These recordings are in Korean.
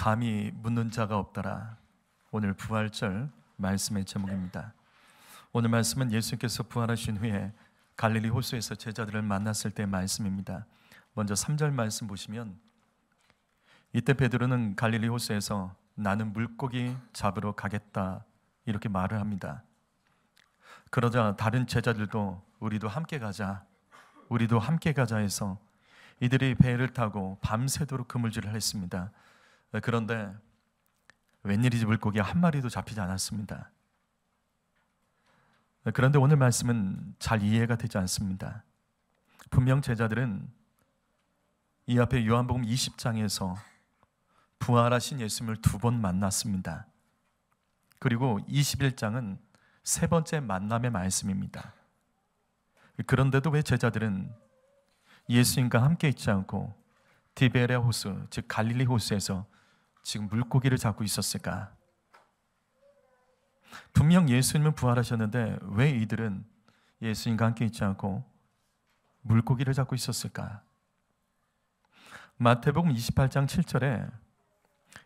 감히 묻는 자가 없더라. 오늘 부활절 말씀의 제목입니다. 오늘 말씀은 예수님께서 부활하신 후에 갈릴리 호수에서 제자들을 만났을 때의 말씀입니다. 먼저 3절 말씀 보시면, 이때 베드로는 갈릴리 호수에서 나는 물고기 잡으러 가겠다 이렇게 말을 합니다. 그러자 다른 제자들도 우리도 함께 가자 해서 이들이 배를 타고 밤새도록 그물질을 했습니다. 그런데 웬일인지 물고기가 한 마리도 잡히지 않았습니다. 그런데 오늘 말씀은 잘 이해가 되지 않습니다. 분명 제자들은 이 앞에 요한복음 20장에서 부활하신 예수님을 2번 만났습니다. 그리고 21장은 세 번째 만남의 말씀입니다. 그런데도 왜 제자들은 예수님과 함께 있지 않고 디베레아 호수, 즉 갈릴리 호수에서 지금 물고기를 잡고 있었을까? 분명 예수님은 부활하셨는데 왜 이들은 예수님과 함께 있지 않고 물고기를 잡고 있었을까? 마태복음 28장 7절에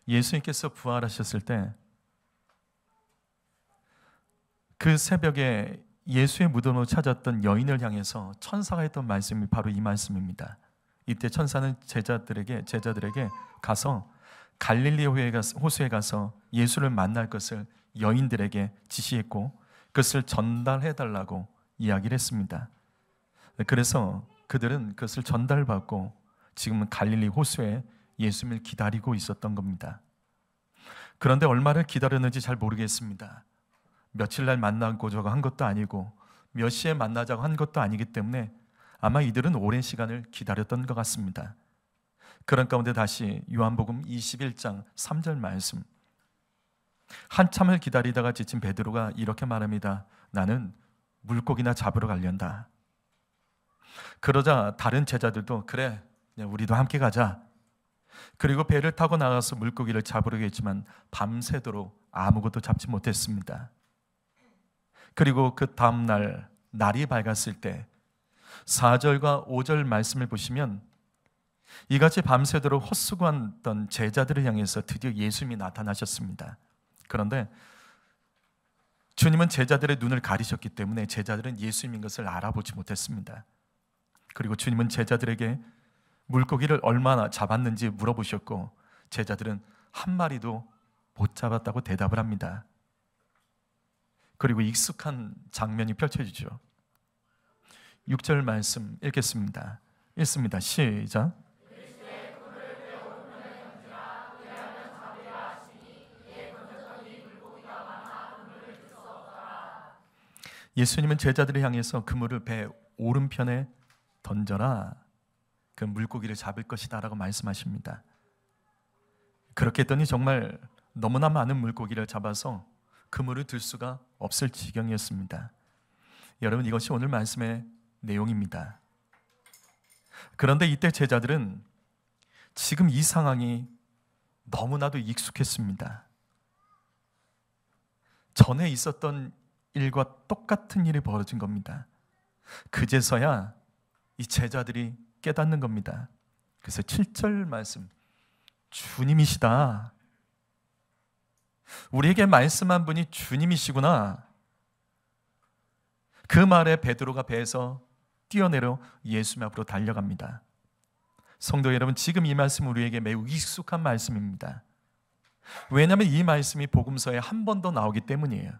예수님께서 부활하셨을 때 그 새벽에 예수의 무덤으로 찾았던 여인을 향해서 천사가 했던 말씀이 바로 이 말씀입니다. 이때 천사는 제자들에게 가서 갈릴리 호수에 가서 예수를 만날 것을 여인들에게 지시했고 그것을 전달해달라고 이야기를 했습니다. 그래서 그들은 그것을 전달받고 지금은 갈릴리 호수에 예수님을 기다리고 있었던 겁니다. 그런데 얼마를 기다렸는지 잘 모르겠습니다. 며칠 날 만나고자 한 것도 아니고 몇 시에 만나자고 한 것도 아니기 때문에 아마 이들은 오랜 시간을 기다렸던 것 같습니다. 그런 가운데 다시 요한복음 21장 3절 말씀, 한참을 기다리다가 지친 베드로가 이렇게 말합니다. 나는 물고기나 잡으러 가련다. 그러자 다른 제자들도 그래, 우리도 함께 가자. 그리고 배를 타고 나가서 물고기를 잡으려 했지만 밤새도록 아무것도 잡지 못했습니다. 그리고 그 다음날 날이 밝았을 때 4절과 5절 말씀을 보시면 이같이 밤새도록 헛수고하던 제자들을 향해서 드디어 예수님이 나타나셨습니다. 그런데 주님은 제자들의 눈을 가리셨기 때문에 제자들은 예수님인 것을 알아보지 못했습니다. 그리고 주님은 제자들에게 물고기를 얼마나 잡았는지 물어보셨고 제자들은 한 마리도 못 잡았다고 대답을 합니다. 그리고 익숙한 장면이 펼쳐지죠. 6절 말씀 읽겠습니다. 읽습니다. 시작. 예수님은 제자들을 향해서 그물을 배 오른편에 던져라. 그 물고기를 잡을 것이다 라고 말씀하십니다. 그렇게 했더니 정말 너무나 많은 물고기를 잡아서 그물을 들 수가 없을 지경이었습니다. 여러분, 이것이 오늘 말씀의 내용입니다. 그런데 이때 제자들은 지금 이 상황이 너무나도 익숙했습니다. 전에 있었던 일과 똑같은 일이 벌어진 겁니다. 그제서야 이 제자들이 깨닫는 겁니다. 그래서 7절 말씀, 주님이시다. 우리에게 말씀한 분이 주님이시구나. 그 말에 베드로가 배에서 뛰어내려 예수님 앞으로 달려갑니다. 성도 여러분, 지금 이 말씀은 우리에게 매우 익숙한 말씀입니다. 왜냐하면 이 말씀이 복음서에 한 번 더 나오기 때문이에요.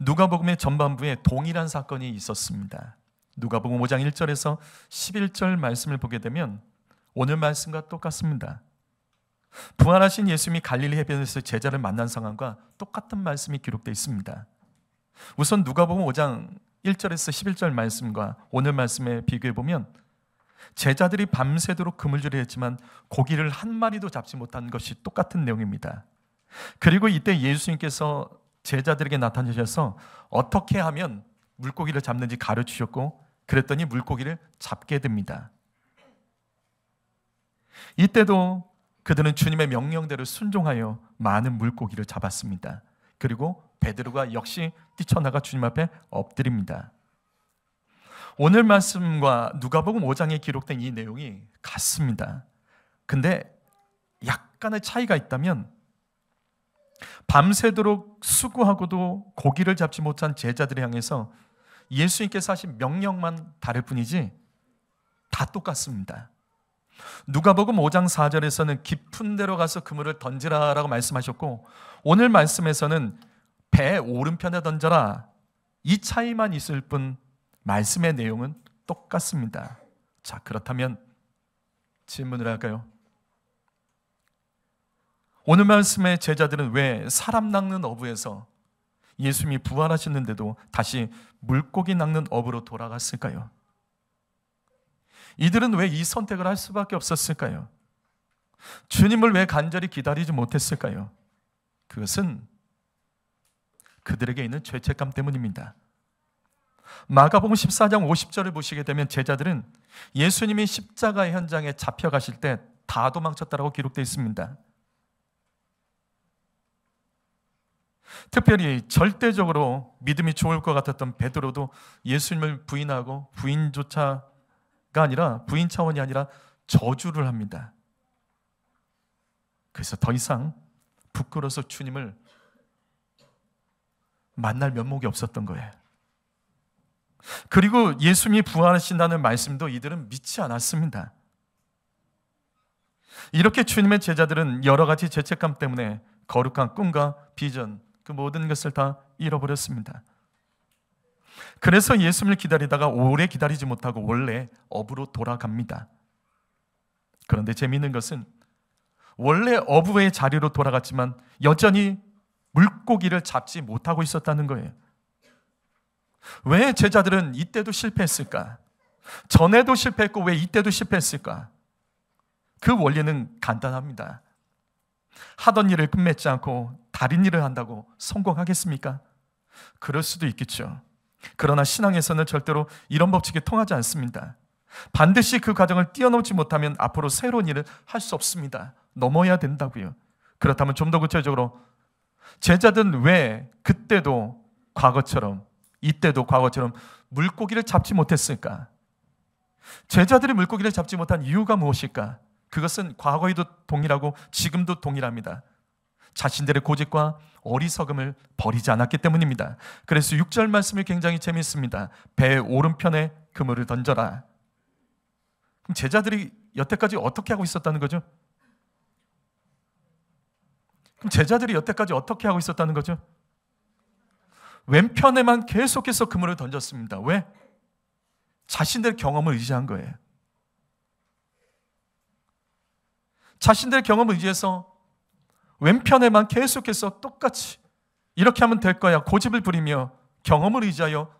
누가복음의 전반부에 동일한 사건이 있었습니다. 누가복음 5장 1절에서 11절 말씀을 보게 되면 오늘 말씀과 똑같습니다. 부활하신 예수님이 갈릴리 해변에서 제자를 만난 상황과 똑같은 말씀이 기록되어 있습니다. 우선 누가복음 5장 1절에서 11절 말씀과 오늘 말씀에 비교해 보면 제자들이 밤새도록 그물질을 했지만 고기를 한 마리도 잡지 못한 것이 똑같은 내용입니다. 그리고 이때 예수님께서 제자들에게 나타나셔서 어떻게 하면 물고기를 잡는지 가르치셨고 그랬더니 물고기를 잡게 됩니다. 이때도 그들은 주님의 명령대로 순종하여 많은 물고기를 잡았습니다. 그리고 베드로가 역시 뛰쳐나가 주님 앞에 엎드립니다. 오늘 말씀과 누가복음 5장에 기록된 이 내용이 같습니다. 근데 약간의 차이가 있다면 밤새도록 수고하고도 고기를 잡지 못한 제자들을 향해서 예수님께서 하신 명령만 다를 뿐이지 다 똑같습니다. 누가복음 5장 4절에서는 깊은 데로 가서 그물을 던지라라고 말씀하셨고, 오늘 말씀에서는 배 오른편에 던져라, 이 차이만 있을 뿐 말씀의 내용은 똑같습니다. 자, 그렇다면 질문을 할까요? 오늘 말씀의 제자들은 왜 사람 낚는 어부에서 예수님이 부활하셨는데도 다시 물고기 낚는 어부로 돌아갔을까요? 이들은 왜 이 선택을 할 수밖에 없었을까요? 주님을 왜 간절히 기다리지 못했을까요? 그것은 그들에게 있는 죄책감 때문입니다. 마가복음 14장 50절을 보시게 되면 제자들은 예수님이 십자가의 현장에 잡혀가실 때 다 도망쳤다라고 기록되어 있습니다. 특별히 절대적으로 믿음이 좋을 것 같았던 베드로도 예수님을 부인하고 부인 차원이 아니라 저주를 합니다. 그래서 더 이상 부끄러워서 주님을 만날 면목이 없었던 거예요. 그리고 예수님이 부활하신다는 말씀도 이들은 믿지 않았습니다. 이렇게 주님의 제자들은 여러 가지 죄책감 때문에 거룩한 꿈과 비전, 그 모든 것을 다 잃어버렸습니다. 그래서 예수님을 기다리다가 오래 기다리지 못하고 원래 어부로 돌아갑니다. 그런데 재미있는 것은 원래 어부의 자리로 돌아갔지만 여전히 물고기를 잡지 못하고 있었다는 거예요. 왜 제자들은 이때도 실패했을까? 전에도 실패했고 왜 이때도 실패했을까? 그 원리는 간단합니다. 하던 일을 끝맺지 않고 다른 일을 한다고 성공하겠습니까? 그럴 수도 있겠죠. 그러나 신앙에서는 절대로 이런 법칙이 통하지 않습니다. 반드시 그 과정을 뛰어넘지 못하면 앞으로 새로운 일을 할 수 없습니다. 넘어야 된다고요. 그렇다면 좀 더 구체적으로 제자들은 왜 그때도 과거처럼 이때도 과거처럼 물고기를 잡지 못했을까? 제자들이 물고기를 잡지 못한 이유가 무엇일까? 그것은 과거에도 동일하고 지금도 동일합니다. 자신들의 고집과 어리석음을 버리지 않았기 때문입니다. 그래서 6절 말씀이 굉장히 재미있습니다. 배 오른편에 그물을 던져라. 그럼 제자들이 여태까지 어떻게 하고 있었다는 거죠? 왼편에만 계속해서 그물을 던졌습니다. 왜? 자신들의 경험을 의지한 거예요. 자신들의 경험을 의지해서 왼편에만 계속해서 똑같이 이렇게 하면 될 거야 고집을 부리며 경험을 의지하여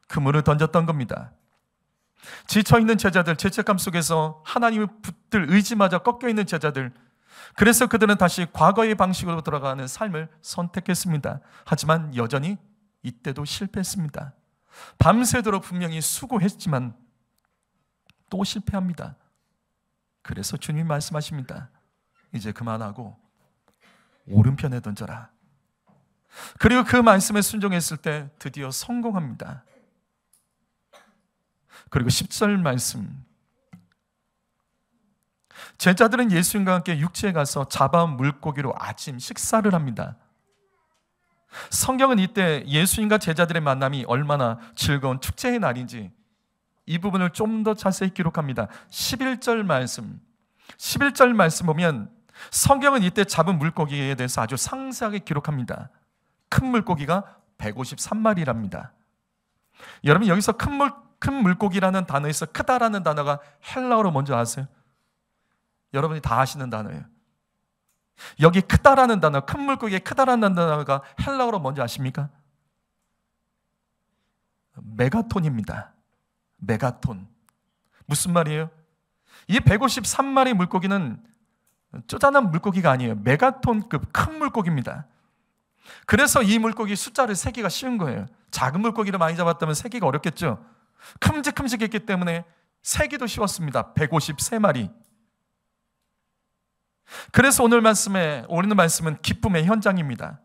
그물을 던졌던 겁니다. 지쳐있는 제자들, 죄책감 속에서 하나님을 붙들 의지마저 꺾여있는 제자들, 그래서 그들은 다시 과거의 방식으로 돌아가는 삶을 선택했습니다. 하지만 여전히 이때도 실패했습니다. 밤새도록 분명히 수고했지만 또 실패합니다. 그래서 주님이 말씀하십니다. 이제 그만하고 오른편에 던져라. 그리고 그 말씀에 순종했을 때 드디어 성공합니다. 그리고 10절 말씀, 제자들은 예수님과 함께 육지에 가서 잡아온 물고기로 아침 식사를 합니다. 성경은 이때 예수님과 제자들의 만남이 얼마나 즐거운 축제의 날인지 이 부분을 좀 더 자세히 기록합니다. 11절 말씀 보면 성경은 이때 잡은 물고기에 대해서 아주 상세하게 기록합니다. 큰 물고기가 153마리랍니다. 여러분, 여기서 큰 물고기라는 단어에서 크다라는 단어가 헬라어로 뭔지 아세요? 여러분이 다 아시는 단어예요. 여기 크다라는 단어, 큰 물고기의 크다라는 단어가 헬라어로 뭔지 아십니까? 메가톤입니다. 메가톤. 무슨 말이에요? 이 153마리 물고기는 쪼잔한 물고기가 아니에요. 메가톤급 큰 물고기입니다. 그래서 이 물고기 숫자를 세기가 쉬운 거예요. 작은 물고기를 많이 잡았다면 세기가 어렵겠죠. 큼직큼직했기 때문에 세기도 쉬웠습니다. 153마리. 그래서 오늘 말씀은 기쁨의 현장입니다.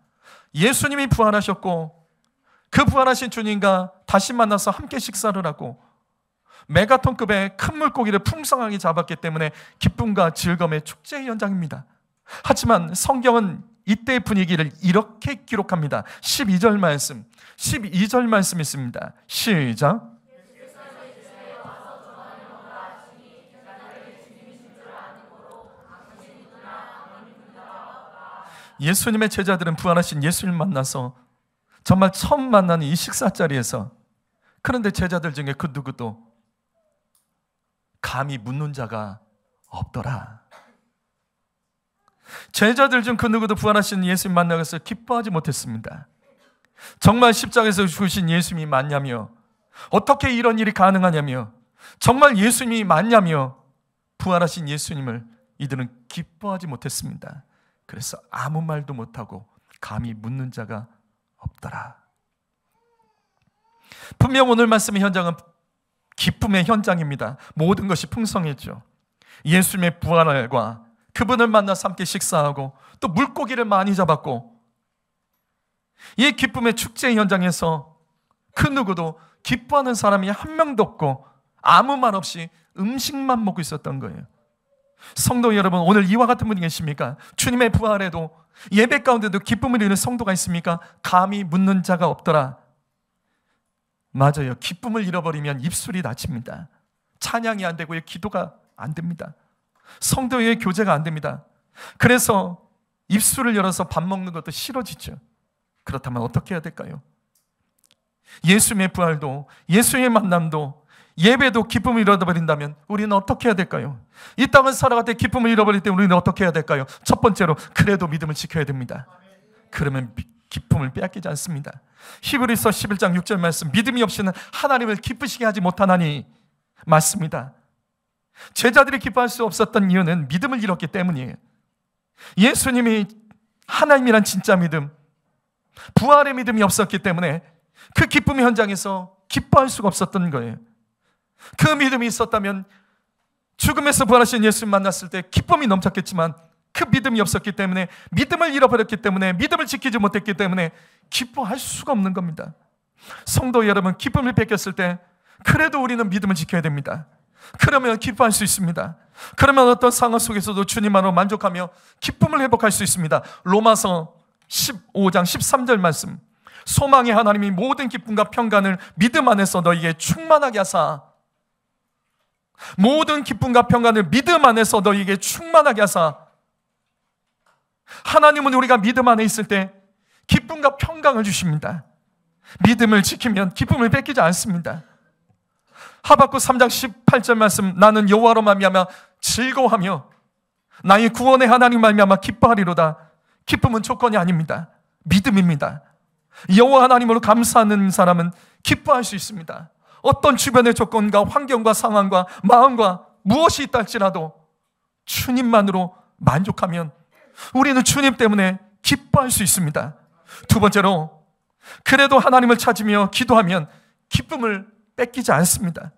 예수님이 부활하셨고 그 부활하신 주님과 다시 만나서 함께 식사를 하고 메가톤급의 큰 물고기를 풍성하게 잡았기 때문에 기쁨과 즐거움의 축제의 현장입니다. 하지만 성경은 이때의 분위기를 이렇게 기록합니다. 12절 말씀 있습니다. 시작. 예수님의 제자들은 부활하신 예수님을 만나서 정말 처음 만나는 이 식사 자리에서, 그런데 제자들 중에 그 누구도 감히 묻는 자가 없더라. 제자들 중 그 누구도 부활하신 예수님 만나서 기뻐하지 못했습니다. 정말 십자가에서 죽으신 예수님이 맞냐며, 어떻게 이런 일이 가능하냐며, 정말 예수님이 맞냐며 부활하신 예수님을 이들은 기뻐하지 못했습니다. 그래서 아무 말도 못하고 감히 묻는 자가 없더라. 분명 오늘 말씀의 현장은 기쁨의 현장입니다. 모든 것이 풍성했죠. 예수님의 부활과 그분을 만나서 함께 식사하고 또 물고기를 많이 잡았고, 이 기쁨의 축제 현장에서 그 누구도 기뻐하는 사람이 한 명도 없고 아무 말 없이 음식만 먹고 있었던 거예요. 성도 여러분, 오늘 이와 같은 분이 계십니까? 주님의 부활에도 예배 가운데도 기쁨을 이루는 성도가 있습니까? 감히 묻는 자가 없더라. 맞아요. 기쁨을 잃어버리면 입술이 다칩니다. 찬양이 안 되고요, 기도가 안 됩니다. 성도의 교제가 안 됩니다. 그래서 입술을 열어서 밥 먹는 것도 싫어지죠. 그렇다면 어떻게 해야 될까요? 예수님의 부활도, 예수님의 만남도, 예배도 기쁨을 잃어버린다면 우리는 어떻게 해야 될까요? 이 땅을 살아갈 때 기쁨을 잃어버릴 때 우리는 어떻게 해야 될까요? 첫 번째로, 그래도 믿음을 지켜야 됩니다. 그러면 기쁨을 빼앗기지 않습니다. 히브리서 11장 6절 말씀, 믿음이 없이는 하나님을 기쁘시게 하지 못하나니, 맞습니다. 제자들이 기뻐할 수 없었던 이유는 믿음을 잃었기 때문이에요. 예수님이 하나님이란 진짜 믿음, 부활의 믿음이 없었기 때문에 그 기쁨의 현장에서 기뻐할 수가 없었던 거예요. 그 믿음이 있었다면 죽음에서 부활하신 예수님 만났을 때 기쁨이 넘쳤겠지만, 그 믿음이 없었기 때문에, 믿음을 잃어버렸기 때문에, 믿음을 지키지 못했기 때문에 기뻐할 수가 없는 겁니다. 성도 여러분, 기쁨을 뺏겼을 때 그래도 우리는 믿음을 지켜야 됩니다. 그러면 기뻐할 수 있습니다. 그러면 어떤 상황 속에서도 주님만으로 만족하며 기쁨을 회복할 수 있습니다. 로마서 15장 13절 말씀, 소망의 하나님이 모든 기쁨과 평강을 믿음 안에서 너희에게 충만하게 하사, 모든 기쁨과 평강을 믿음 안에서 너희에게 충만하게 하사. 하나님은 우리가 믿음 안에 있을 때 기쁨과 평강을 주십니다. 믿음을 지키면 기쁨을 뺏기지 않습니다. 하박국 3장 18절 말씀, 나는 여호와로 말미암아 즐거워하며 나의 구원의 하나님 말미암아 기뻐하리로다. 기쁨은 조건이 아닙니다. 믿음입니다. 여호와 하나님으로 감사하는 사람은 기뻐할 수 있습니다. 어떤 주변의 조건과 환경과 상황과 마음과 무엇이 있다 할지라도 주님만으로 만족하면 우리는 주님 때문에 기뻐할 수 있습니다. 두 번째로, 그래도 하나님을 찾으며 기도하면 기쁨을 뺏기지 않습니다.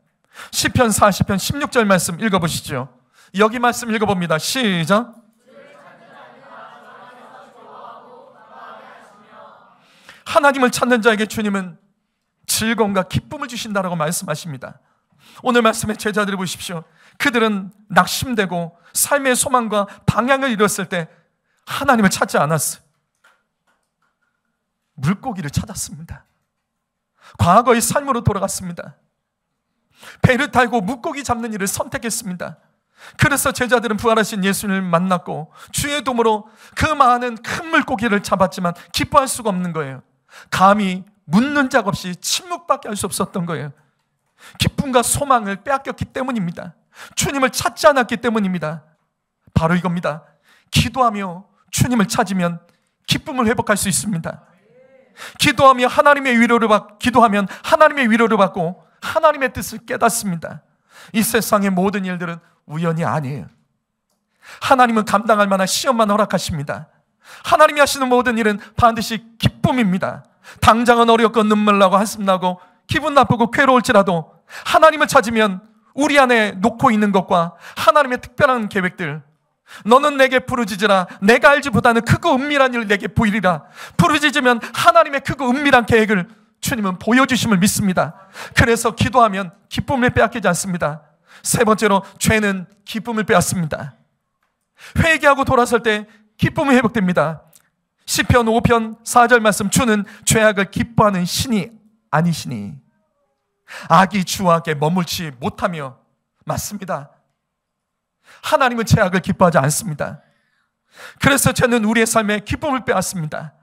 시편 40편 16절 말씀 읽어보시죠. 여기 말씀 읽어봅니다. 시작. 하나님을 찾는 자에게 주님은 즐거움과 기쁨을 주신다라고 말씀하십니다. 오늘 말씀의 제자들을 보십시오. 그들은 낙심되고 삶의 소망과 방향을 잃었을 때 하나님을 찾지 않았어요. 물고기를 찾았습니다. 과거의 삶으로 돌아갔습니다. 배를 타고 물고기 잡는 일을 선택했습니다. 그래서 제자들은 부활하신 예수님을 만났고 주의 도움으로 그 많은 큰 물고기를 잡았지만 기뻐할 수가 없는 거예요. 감히 묻는 자 없이 침묵밖에 할 수 없었던 거예요. 기쁨과 소망을 빼앗겼기 때문입니다. 주님을 찾지 않았기 때문입니다. 바로 이겁니다. 기도하며 주님을 찾으면 기쁨을 회복할 수 있습니다. 기도하며 하나님의 위로를 기도하면 하나님의 위로를 받고 하나님의 뜻을 깨닫습니다. 이 세상의 모든 일들은 우연이 아니에요. 하나님은 감당할 만한 시험만 허락하십니다. 하나님이 하시는 모든 일은 반드시 기쁨입니다. 당장은 어렵고 눈물 나고 한숨 나고 기분 나쁘고 괴로울지라도 하나님을 찾으면 우리 안에 놓고 있는 것과 하나님의 특별한 계획들, 너는 내게 부르짖으라 내가 알지보다는 크고 은밀한 일을 내게 보이리라. 부르짖으면 하나님의 크고 은밀한 계획을 주님은 보여주심을 믿습니다. 그래서 기도하면 기쁨을 빼앗기지 않습니다. 세 번째로, 죄는 기쁨을 빼앗습니다. 회개하고 돌아설 때 기쁨이 회복됩니다. 시편 5편 4절 말씀, 주는 죄악을 기뻐하는 신이 아니시니 악이 주와께 머물지 못하며. 맞습니다. 하나님은 죄악을 기뻐하지 않습니다. 그래서 죄는 우리의 삶에 기쁨을 빼앗습니다.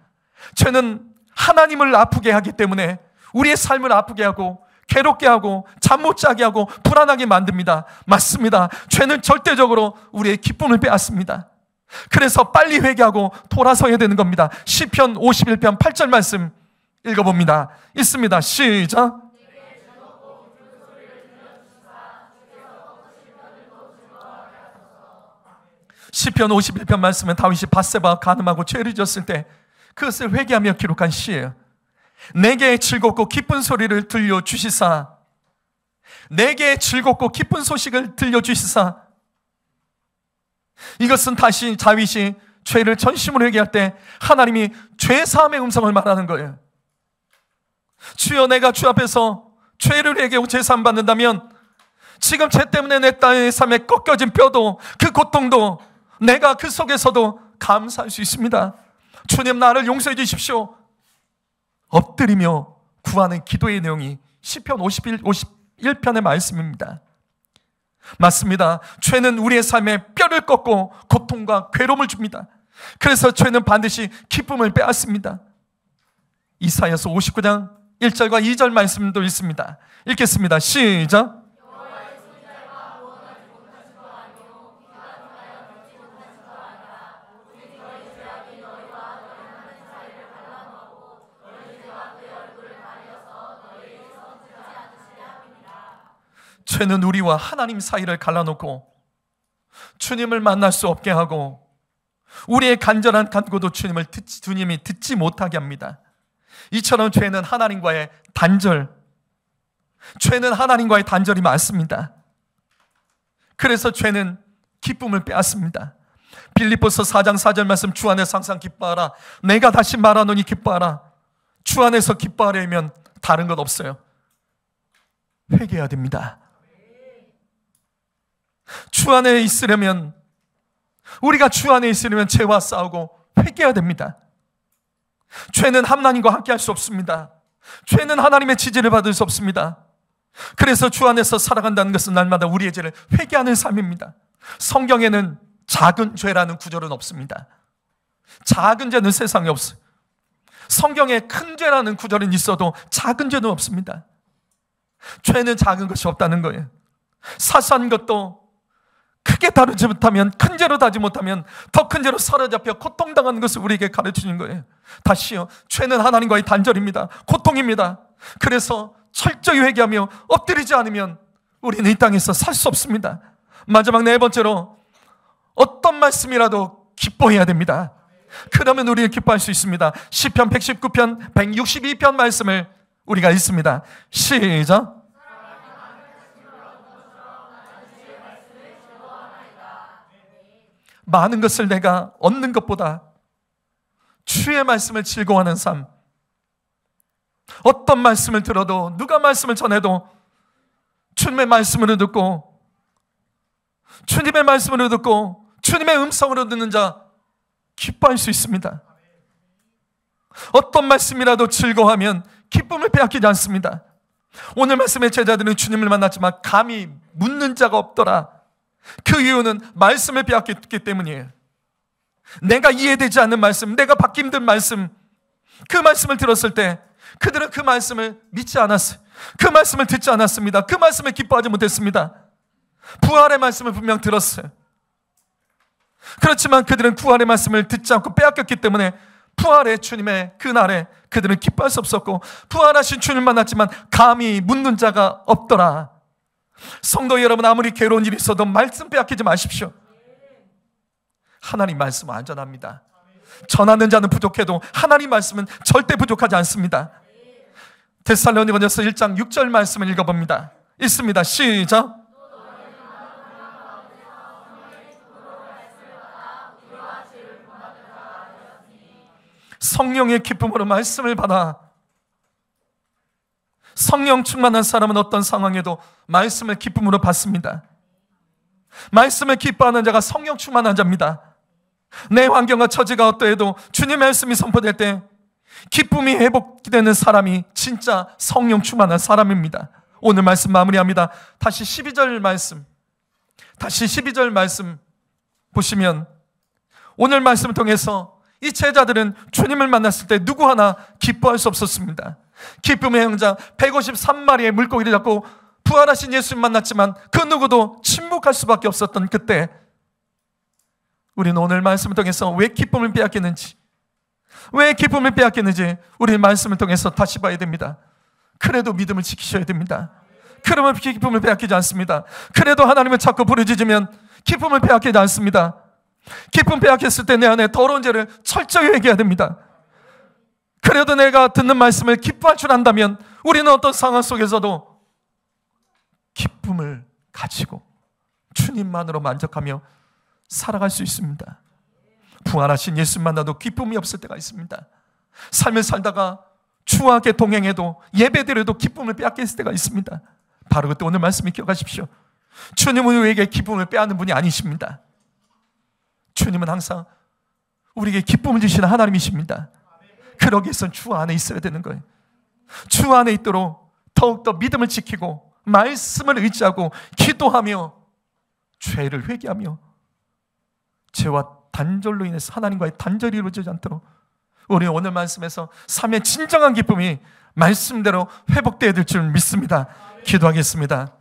죄는 하나님을 아프게 하기 때문에 우리의 삶을 아프게 하고 괴롭게 하고 잠 못 자게 하고 불안하게 만듭니다. 맞습니다. 죄는 절대적으로 우리의 기쁨을 빼앗습니다. 그래서 빨리 회개하고 돌아서야 되는 겁니다. 시편 51편 8절 말씀 읽어봅니다. 있습니다. 시작. 시편 51편 말씀은 다윗이 밧세바와 간음하고 죄를 지었을 때 그것을 회개하며 기록한 시예요. 내게 즐겁고 기쁜 소리를 들려주시사, 내게 즐겁고 기쁜 소식을 들려주시사. 이것은 다시 다윗이 죄를 전심으로 회개할 때 하나님이 죄사함의 음성을 말하는 거예요. 주여, 내가 주 앞에서 죄를 회개하고 죄사함 받는다면 지금 죄 때문에 내 딸의 삶에 꺾여진 뼈도, 그 고통도 내가 그 속에서도 감사할 수 있습니다. 주님, 나를 용서해 주십시오. 엎드리며 구하는 기도의 내용이 시편 51편의 말씀입니다. 맞습니다. 죄는 우리의 삶에 뼈를 꺾고 고통과 괴로움을 줍니다. 그래서 죄는 반드시 기쁨을 빼앗습니다. 이사야서 59장 1절과 2절 말씀도 있습니다. 읽겠습니다. 시작. 죄는 우리와 하나님 사이를 갈라놓고 주님을 만날 수 없게 하고 우리의 간절한 간구도 주님이 듣지 못하게 합니다. 이처럼 죄는 하나님과의 단절, 죄는 하나님과의 단절이 많습니다. 그래서 죄는 기쁨을 빼앗습니다. 빌립보서 4장 4절 말씀, 주 안에서 항상 기뻐하라. 내가 다시 말하노니 기뻐하라. 주 안에서 기뻐하려면 다른 것 없어요. 회개해야 됩니다. 주 안에 있으려면, 우리가 주 안에 있으려면 죄와 싸우고 회개해야 됩니다. 죄는 하나님과 함께 할 수 없습니다. 죄는 하나님의 지지를 받을 수 없습니다. 그래서 주 안에서 살아간다는 것은 날마다 우리의 죄를 회개하는 삶입니다. 성경에는 작은 죄라는 구절은 없습니다. 작은 죄는 세상에 없어요. 성경에 큰 죄라는 구절은 있어도 작은 죄는 없습니다. 죄는 작은 것이 없다는 거예요. 사소한 것도 크게 다루지 못하면, 큰 죄로 다루지 못하면 더 큰 죄로 사로잡혀 고통당하는 것을 우리에게 가르치는 거예요. 다시요, 죄는 하나님과의 단절입니다. 고통입니다. 그래서 철저히 회개하며 엎드리지 않으면 우리는 이 땅에서 살 수 없습니다. 마지막 네 번째로, 어떤 말씀이라도 기뻐해야 됩니다. 그러면 우리는 기뻐할 수 있습니다. 시편 119편 162편 말씀을 우리가 읽습니다. 시작. 많은 것을 내가 얻는 것보다 주의 말씀을 즐거워하는 삶. 어떤 말씀을 들어도, 누가 말씀을 전해도 주님의 말씀으로 듣고, 주님의 말씀으로 듣고 주님의 음성으로 듣는 자 기뻐할 수 있습니다. 어떤 말씀이라도 즐거워하면 기쁨을 빼앗기지 않습니다. 오늘 말씀의 제자들은 주님을 만났지만 감히 묻는 자가 없더라. 그 이유는 말씀을 빼앗겼기 때문이에요. 내가 이해되지 않는 말씀, 내가 받기 힘든 말씀, 그 말씀을 들었을 때 그들은 그 말씀을 믿지 않았어요. 그 말씀을 듣지 않았습니다. 그 말씀을 기뻐하지 못했습니다. 부활의 말씀을 분명 들었어요. 그렇지만 그들은 부활의 말씀을 듣지 않고 빼앗겼기 때문에 부활의 주님의 그날에 그들은 기뻐할 수 없었고, 부활하신 주님을 만났지만 감히 묻는 자가 없더라. 성도 여러분, 아무리 괴로운 일이 있어도 말씀 빼앗기지 마십시오. 하나님 말씀은 안전합니다. 전하는 자는 부족해도 하나님 말씀은 절대 부족하지 않습니다. 데살로니가전서 1장 6절 말씀을 읽어봅니다. 읽습니다. 시작. 성령의 기쁨으로 말씀을 받아. 성령 충만한 사람은 어떤 상황에도 말씀을 기쁨으로 받습니다. 말씀을 기뻐하는 자가 성령 충만한 자입니다. 내 환경과 처지가 어떠해도 주님의 말씀이 선포될 때 기쁨이 회복되는 사람이 진짜 성령 충만한 사람입니다. 오늘 말씀 마무리합니다. 다시 12절 말씀 보시면 오늘 말씀을 통해서 이 제자들은 주님을 만났을 때 누구 하나 기뻐할 수 없었습니다. 기쁨의 형장 153마리의 물고기를 잡고 부활하신 예수님 만났지만 그 누구도 침묵할 수밖에 없었던 그때, 우리는 오늘 말씀을 통해서 왜 기쁨을 빼앗겼는지 우리 말씀을 통해서 다시 봐야 됩니다. 그래도 믿음을 지키셔야 됩니다. 그러면 기쁨을 빼앗기지 않습니다. 그래도 하나님을 자꾸 부르짖으면 기쁨을 빼앗기지 않습니다. 기쁨 빼앗겼을 때 내 안에 더러운 죄를 철저히 회개해야 됩니다. 그래도 내가 듣는 말씀을 기뻐할 줄 안다면 우리는 어떤 상황 속에서도 기쁨을 가지고 주님만으로 만족하며 살아갈 수 있습니다. 부활하신 예수 만나도 기쁨이 없을 때가 있습니다. 삶을 살다가 주와 함께 동행해도 예배드려도 기쁨을 빼앗길 때가 있습니다. 바로 그때 오늘 말씀을 기억하십시오. 주님은 우리에게 기쁨을 빼앗는 분이 아니십니다. 주님은 항상 우리에게 기쁨을 주시는 하나님이십니다. 그러기 위해서는 주 안에 있어야 되는 거예요. 주 안에 있도록 더욱더 믿음을 지키고 말씀을 의지하고 기도하며 죄를 회개하며 죄와 단절로 인해서 하나님과의 단절이 이루어지지 않도록 우리 오늘 말씀에서 삶의 진정한 기쁨이 말씀대로 회복되어야 될 줄 믿습니다. 기도하겠습니다.